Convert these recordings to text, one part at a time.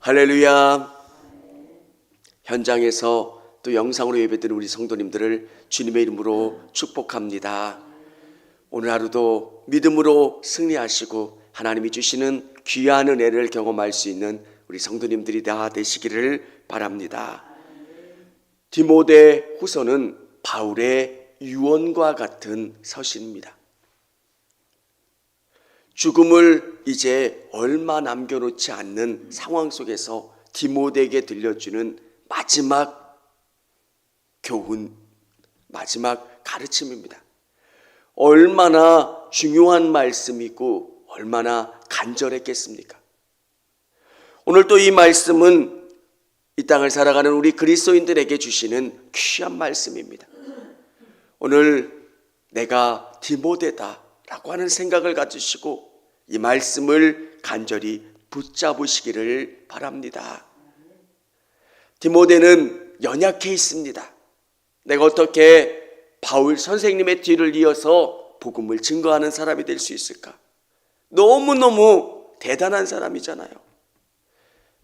할렐루야. 현장에서 또 영상으로 예배드리는 우리 성도님들을 주님의 이름으로 축복합니다. 오늘 하루도 믿음으로 승리하시고 하나님이 주시는 귀한 은혜를 경험할 수 있는 우리 성도님들이 다 되시기를 바랍니다. 디모데 후서는 바울의 유언과 같은 서신입니다. 죽음을 이제 얼마 남겨놓지 않는 상황 속에서 디모데에게 들려주는 마지막 교훈, 마지막 가르침입니다. 얼마나 중요한 말씀이고 얼마나 간절했겠습니까? 오늘 또 이 말씀은 이 땅을 살아가는 우리 그리스도인들에게 주시는 귀한 말씀입니다. 오늘 내가 디모데다 라고 하는 생각을 가지시고 이 말씀을 간절히 붙잡으시기를 바랍니다. 디모데는 연약해 있습니다. 내가 어떻게 바울 선생님의 뒤를 이어서 복음을 증거하는 사람이 될 수 있을까? 너무너무 대단한 사람이잖아요.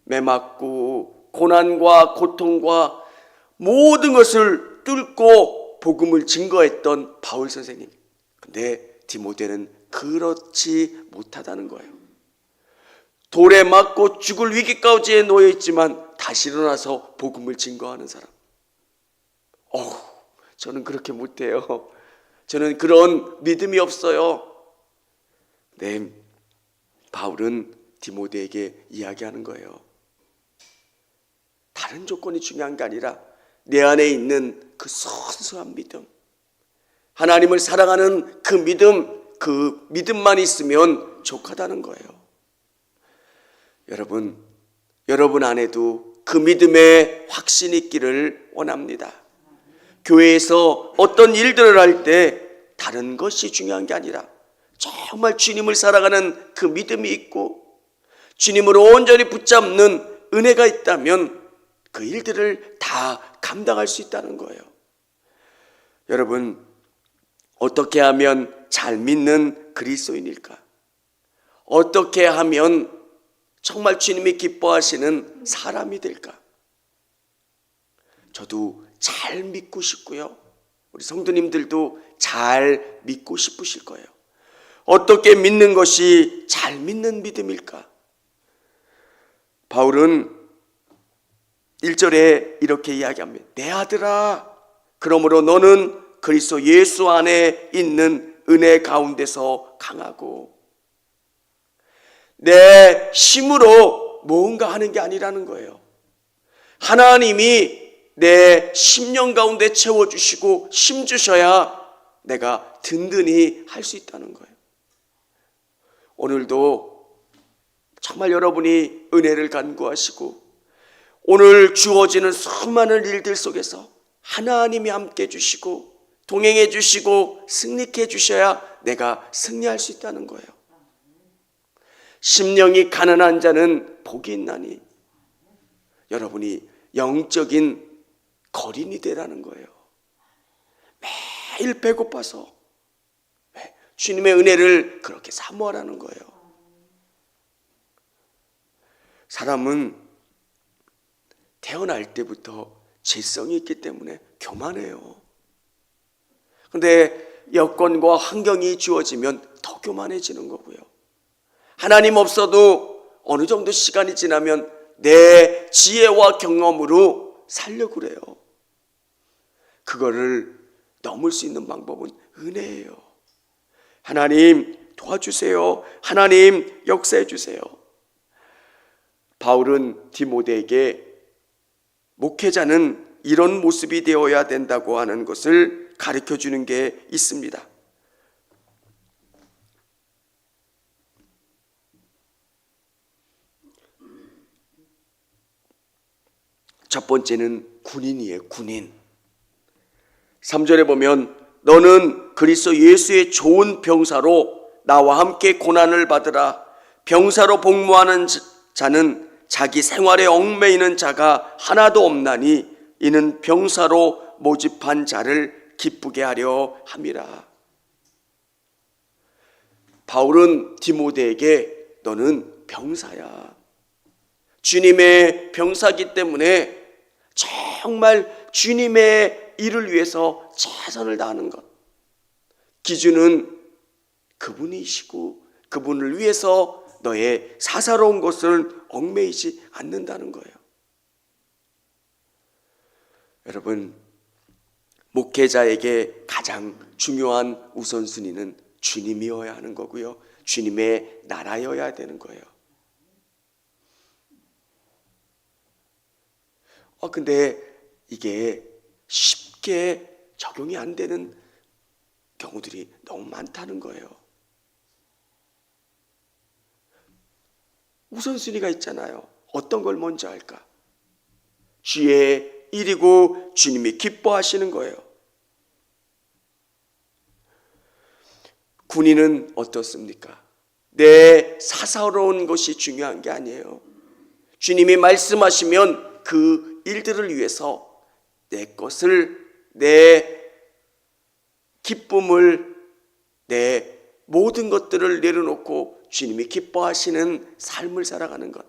매맞고 고난과 고통과 모든 것을 뚫고 복음을 증거했던 바울 선생님. 근데 디모데는 그렇지 못하다는 거예요. 돌에 맞고 죽을 위기까지에 놓여 있지만 다시 일어나서 복음을 증거하는 사람. 저는 그렇게 못해요. 저는 그런 믿음이 없어요. 네, 바울은 디모데에게 이야기하는 거예요. 다른 조건이 중요한 게 아니라 내 안에 있는 그 순수한 믿음, 하나님을 사랑하는 그 믿음만 있으면 족하다는 거예요. 여러분 안에도 그 믿음의 확신이 있기를 원합니다. 교회에서 어떤 일들을 할 때 다른 것이 중요한 게 아니라 정말 주님을 사랑하는 그 믿음이 있고 주님으로 온전히 붙잡는 은혜가 있다면 그 일들을 다 감당할 수 있다는 거예요. 여러분, 어떻게 하면 잘 믿는 그리스도인일까? 어떻게 하면 정말 주님이 기뻐하시는 사람이 될까? 저도 잘 믿고 싶고요. 우리 성도님들도 잘 믿고 싶으실 거예요. 어떻게 믿는 것이 잘 믿는 믿음일까? 바울은 1절에 이렇게 이야기합니다. 내 아들아, 그러므로 너는 그리스도 예수 안에 있는 은혜 가운데서 강하고, 내 힘으로 뭔가 하는 게 아니라는 거예요. 하나님이 내 심령 가운데 채워주시고 힘 주셔야 내가 든든히 할 수 있다는 거예요. 오늘도 정말 여러분이 은혜를 간구하시고 오늘 주어지는 수많은 일들 속에서 하나님이 함께 해주시고 동행해 주시고 승리케 해주셔야 내가 승리할 수 있다는 거예요. 심령이 가난한 자는 복이 있나니, 여러분이 영적인 거린이 되라는 거예요. 매일 배고파서 주님의 은혜를 그렇게 사모하라는 거예요. 사람은 태어날 때부터 죄성이 있기 때문에 교만해요. 그런데 여건과 환경이 주어지면 더 교만해지는 거고요. 하나님 없어도 어느 정도 시간이 지나면 내 지혜와 경험으로 살려고 그래요. 그거를 넘을 수 있는 방법은 은혜예요. 하나님 도와주세요. 하나님 역사해 주세요. 바울은 디모데에게 목회자는 이런 모습이 되어야 된다고 하는 것을 가르쳐 주는 게 있습니다. 첫 번째는 군인이에요. 군인. 3절에 보면 너는 그리스도 예수의 좋은 병사로 나와 함께 고난을 받으라. 병사로 복무하는 자는 자기 생활에 얽매이는 자가 하나도 없나니 이는 병사로 모집한 자를 기쁘게 하려 함이라. 바울은 디모데에게 너는 병사야. 주님의 병사기 때문에 정말 주님의 일을 위해서 최선을 다하는 것. 기준은 그분이시고 그분을 위해서 너의 사사로운 것을 얽매이지 않는다는 거예요. 여러분, 목회자에게 가장 중요한 우선순위는 주님이어야 하는 거고요. 주님의 나라여야 되는 거예요. 근데 이게 쉽게 적용이 안 되는 경우들이 너무 많다는 거예요. 우선순위가 있잖아요. 어떤 걸 먼저 할까? 주의 일이고 주님이 기뻐하시는 거예요. 군인은 어떻습니까? 내 사사로운 것이 중요한 게 아니에요. 주님이 말씀하시면 그 일들을 위해서 내 것을, 내 기쁨을, 내 모든 것들을 내려놓고 주님이 기뻐하시는 삶을 살아가는 것.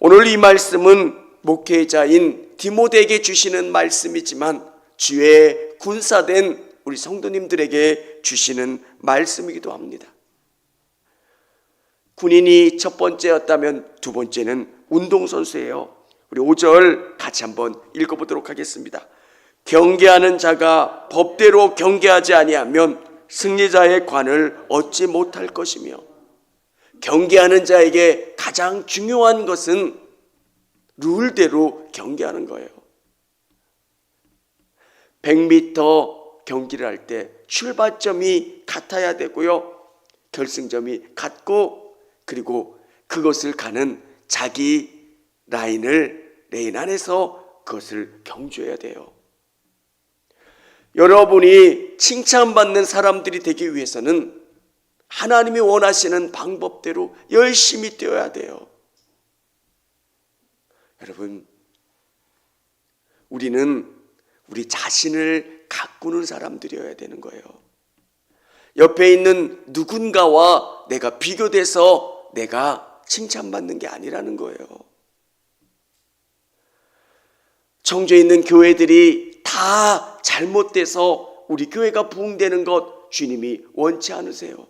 오늘 이 말씀은 목회자인 디모데에게 주시는 말씀이지만 주의 군사된 우리 성도님들에게 주시는 말씀이기도 합니다. 군인이 첫 번째였다면 두 번째는 운동선수예요. 우리 5절 같이 한번 읽어보도록 하겠습니다. 경계하는 자가 법대로 경계하지 아니하면 승리자의 관을 얻지 못할 것이며, 경계하는 자에게 가장 중요한 것은 룰대로 경계하는 거예요. 100m 경기를 할 때 출발점이 같아야 되고요. 결승점이 같고, 그리고 그것을 가는 자기 레인 안에서 그것을 경주해야 돼요. 여러분이 칭찬받는 사람들이 되기 위해서는 하나님이 원하시는 방법대로 열심히 뛰어야 돼요. 여러분, 우리는 우리 자신을 가꾸는 사람들이어야 되는 거예요. 옆에 있는 누군가와 내가 비교돼서 내가 칭찬받는 게 아니라는 거예요. 청주에 있는 교회들이 다 잘못돼서 우리 교회가 부흥되는 것 주님이 원치 않으세요.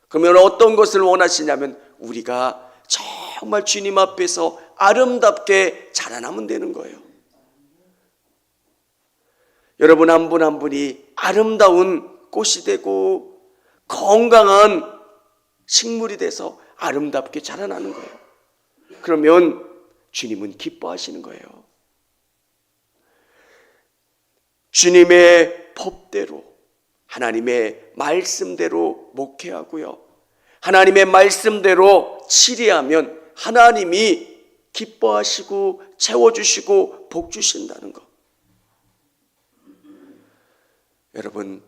그러면 어떤 것을 원하시냐면 우리가 정말 주님 앞에서 아름답게 자라나면 되는 거예요. 여러분 한 분 한 분이 아름다운 꽃이 되고 건강한 식물이 돼서 아름답게 자라나는 거예요. 그러면 주님은 기뻐하시는 거예요. 주님의 법대로, 하나님의 말씀대로 목회하고요, 하나님의 말씀대로 치리하면 하나님이 기뻐하시고 채워주시고 복 주신다는 것. 여러분,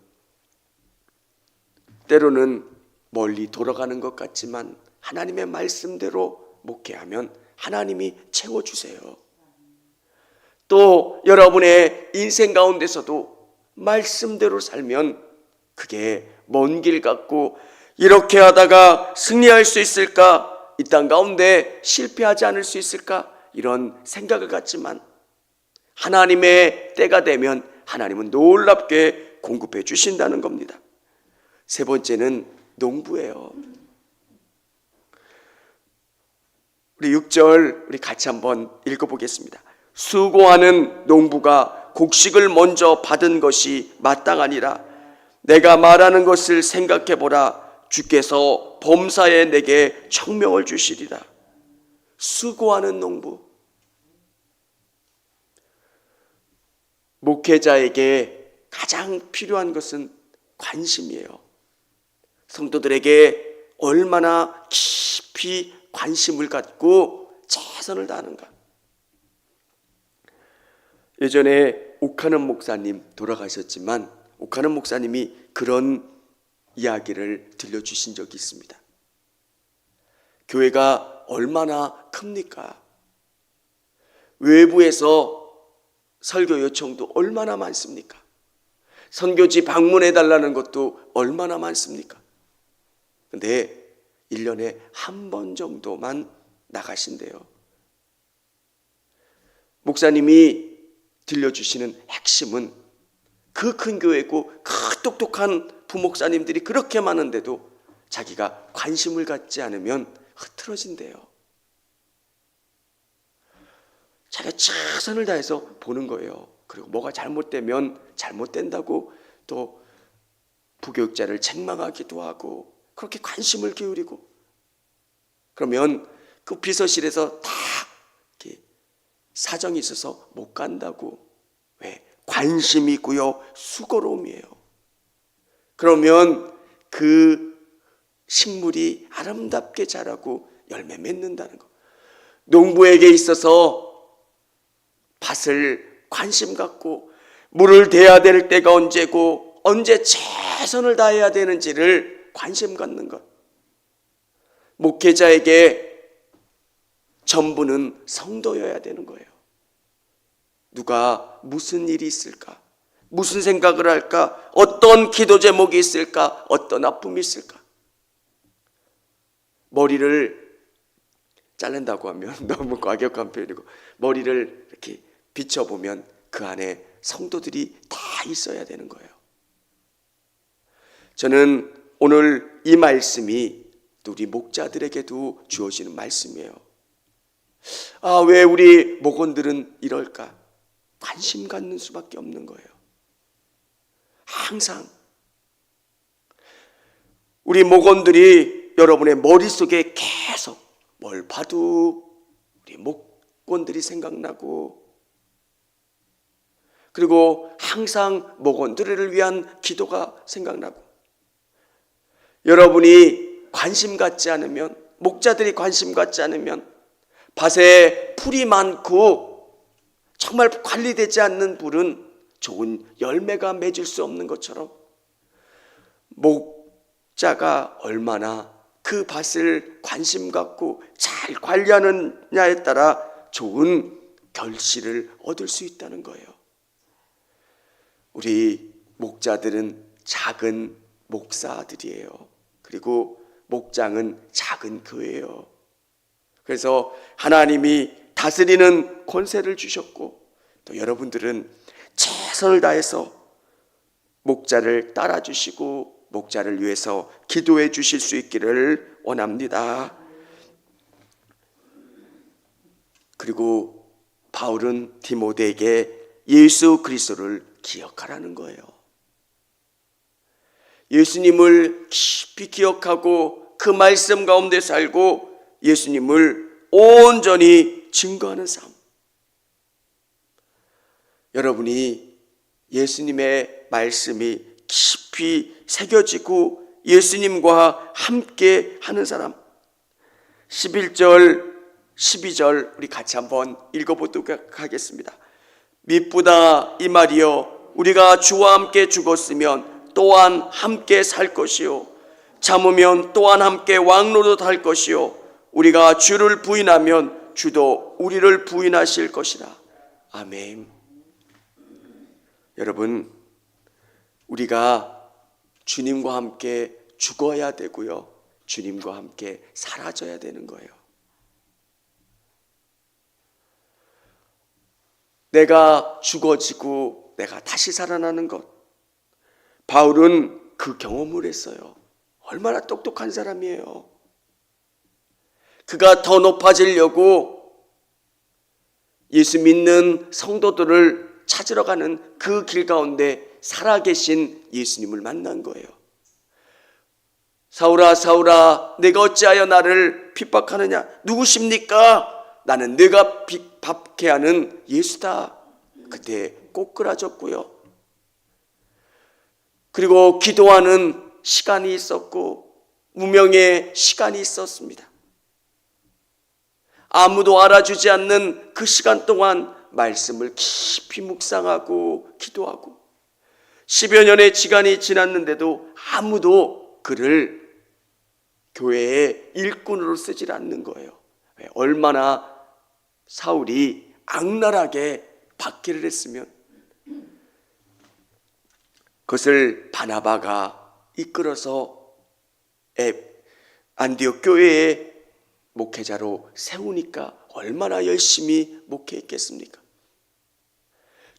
때로는 멀리 돌아가는 것 같지만 하나님의 말씀대로 목회하면 하나님이 채워주세요. 또 여러분의 인생 가운데서도 말씀대로 살면 그게 먼 길 같고, 이렇게 하다가 승리할 수 있을까? 이 땅 가운데 실패하지 않을 수 있을까? 이런 생각을 갖지만 하나님의 때가 되면 하나님은 놀랍게 공급해 주신다는 겁니다. 세 번째는 농부예요. 우리 6절 우리 같이 한번 읽어보겠습니다. 수고하는 농부가 곡식을 먼저 받은 것이 마땅하니라. 내가 말하는 것을 생각해보라. 주께서 범사에 내게 청명을 주시리라. 수고하는 농부. 목회자에게 가장 필요한 것은 관심이에요. 성도들에게 얼마나 깊이 관심을 갖고 최선을 다하는가. 예전에 오카는 목사님 돌아가셨지만 오카는 목사님이 그런 이야기를 들려주신 적이 있습니다. 교회가 얼마나 큽니까? 외부에서 설교 요청도 얼마나 많습니까? 선교지 방문해달라는 것도 얼마나 많습니까? 근데 1년에 한 번 정도만 나가신대요. 목사님이 들려주시는 핵심은 그 큰 교회고 그 똑똑한 부목사님들이 그렇게 많은데도 자기가 관심을 갖지 않으면 흐트러진대요. 자기가 최선을 다해서 보는 거예요. 그리고 뭐가 잘못되면 잘못된다고 또 부교육자를 책망하기도 하고 그렇게 관심을 기울이고, 그러면 그 비서실에서 다 이렇게 사정이 있어서 못 간다고. 왜? 관심이 있고요, 수고로움이에요. 그러면 그 식물이 아름답게 자라고 열매 맺는다는 거. 농부에게 있어서 밭을 관심 갖고 물을 대야 될 때가 언제고 언제 최선을 다해야 되는지를 관심 갖는 것. 목회자에게 전부는 성도여야 되는 거예요. 누가 무슨 일이 있을까? 무슨 생각을 할까? 어떤 기도 제목이 있을까? 어떤 아픔이 있을까? 머리를 자른다고 하면 너무 과격한 표현이고, 머리를 이렇게 비춰보면 그 안에 성도들이 다 있어야 되는 거예요. 저는 오늘 이 말씀이 또 우리 목자들에게도 주어지는 말씀이에요. 왜 우리 목원들은 이럴까? 관심 갖는 수밖에 없는 거예요. 항상 우리 목원들이 여러분의 머릿속에 계속 뭘 봐도 우리 목원들이 생각나고, 그리고 항상 목원들을 위한 기도가 생각나고, 여러분이 관심 갖지 않으면, 목자들이 관심 갖지 않으면 밭에 풀이 많고 정말 관리되지 않는 불은 좋은 열매가 맺을 수 없는 것처럼, 목자가 얼마나 그 밭을 관심 갖고 잘 관리하느냐에 따라 좋은 결실을 얻을 수 있다는 거예요. 우리 목자들은 작은 목사들이에요. 그리고 목장은 작은 교회예요. 그래서 하나님이 다스리는 권세를 주셨고, 또 여러분들은 최선을 다해서 목자를 따라주시고 목자를 위해서 기도해 주실 수 있기를 원합니다. 그리고 바울은 디모데에게 예수 그리스도를 기억하라는 거예요. 예수님을 깊이 기억하고 그 말씀 가운데 살고 예수님을 온전히 증거하는 삶. 여러분이 예수님의 말씀이 깊이 새겨지고 예수님과 함께 하는 사람, 11절 12절 우리 같이 한번 읽어보도록 하겠습니다. 미쁘다 이 말이여, 우리가 주와 함께 죽었으면 또한 함께 살 것이요, 참으면 또한 함께 왕노릇 할 것이요, 우리가 주를 부인하면 주도 우리를 부인하실 것이라. 아멘. 여러분, 우리가 주님과 함께 죽어야 되고요, 주님과 함께 사라져야 되는 거예요. 내가 죽어지고 내가 다시 살아나는 것, 바울은 그 경험을 했어요. 얼마나 똑똑한 사람이에요. 그가 더 높아지려고 예수 믿는 성도들을 찾으러 가는 그 길 가운데 살아계신 예수님을 만난 거예요. 사울아 사울아, 내가 어찌하여 나를 핍박하느냐? 누구십니까? 나는 네가 핍박해 하는 예수다. 그때 꼬꾸라졌고요. 그리고 기도하는 시간이 있었고 무명의 시간이 있었습니다. 아무도 알아주지 않는 그 시간 동안 말씀을 깊이 묵상하고 기도하고 10여 년의 시간이 지났는데도 아무도 그를 교회의 일꾼으로 쓰질 않는 거예요. 얼마나 사울이 악랄하게 박해를 했으면 그것을 바나바가 이끌어서 안디옥 교회의 목회자로 세우니까 얼마나 열심히 목회했겠습니까?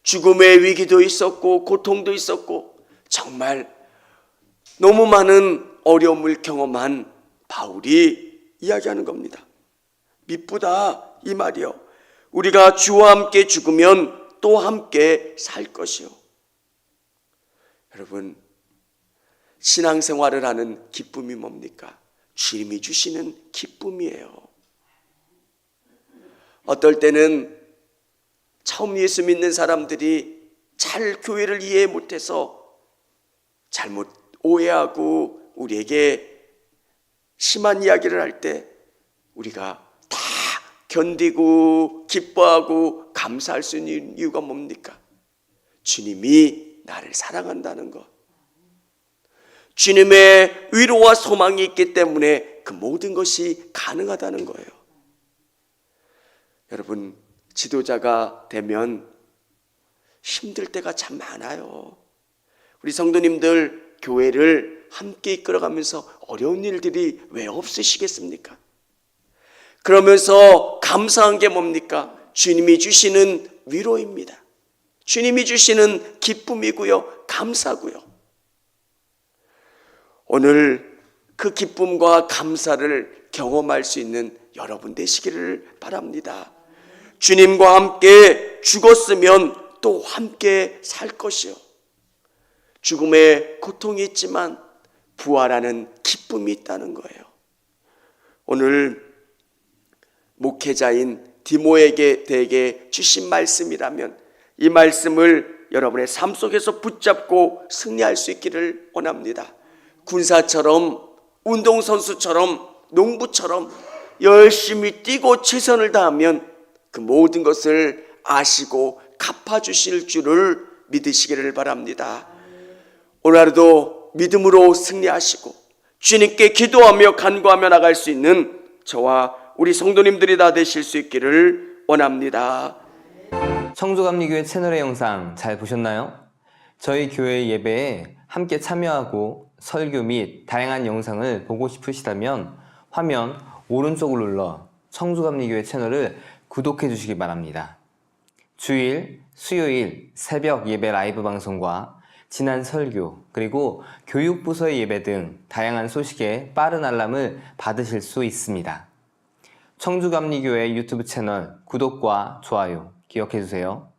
죽음의 위기도 있었고 고통도 있었고 정말 너무 많은 어려움을 경험한 바울이 이야기하는 겁니다. 미쁘다 이 말이요. 우리가 주와 함께 죽으면 또 함께 살 것이요. 여러분, 신앙생활을 하는 기쁨이 뭡니까? 주님이 주시는 기쁨이에요. 어떨 때는 처음 예수 믿는 사람들이 잘 교회를 이해 못해서 잘못 오해하고 우리에게 심한 이야기를 할 때 우리가 다 견디고 기뻐하고 감사할 수 있는 이유가 뭡니까? 주님이 나를 사랑한다는 것. 주님의 위로와 소망이 있기 때문에 그 모든 것이 가능하다는 거예요. 여러분, 지도자가 되면 힘들 때가 참 많아요. 우리 성도님들 교회를 함께 이끌어가면서 어려운 일들이 왜 없으시겠습니까? 그러면서 감사한 게 뭡니까? 주님이 주시는 위로입니다. 주님이 주시는 기쁨이고요, 감사고요. 오늘 그 기쁨과 감사를 경험할 수 있는 여러분 되시기를 바랍니다. 주님과 함께 죽었으면 또 함께 살 것이요. 죽음의 고통이 있지만 부활하는 기쁨이 있다는 거예요. 오늘 목회자인 디모에게 주신 말씀이라면 이 말씀을 여러분의 삶 속에서 붙잡고 승리할 수 있기를 원합니다. 군사처럼, 운동선수처럼, 농부처럼 열심히 뛰고 최선을 다하면 그 모든 것을 아시고 갚아주실 줄을 믿으시기를 바랍니다. 오늘 하루도 믿음으로 승리하시고 주님께 기도하며 간구하며 나갈 수 있는 저와 우리 성도님들이 다 되실 수 있기를 원합니다. 청주감리교회 채널의 영상 잘 보셨나요? 저희 교회 예배에 함께 참여하고 설교 및 다양한 영상을 보고 싶으시다면 화면 오른쪽을 눌러 청주감리교회 채널을 구독해 주시기 바랍니다. 주일, 수요일 새벽 예배 라이브 방송과 지난 설교, 그리고 교육부서의 예배 등 다양한 소식에 빠른 알람을 받으실 수 있습니다. 청주감리교회 유튜브 채널 구독과 좋아요 기억해 주세요.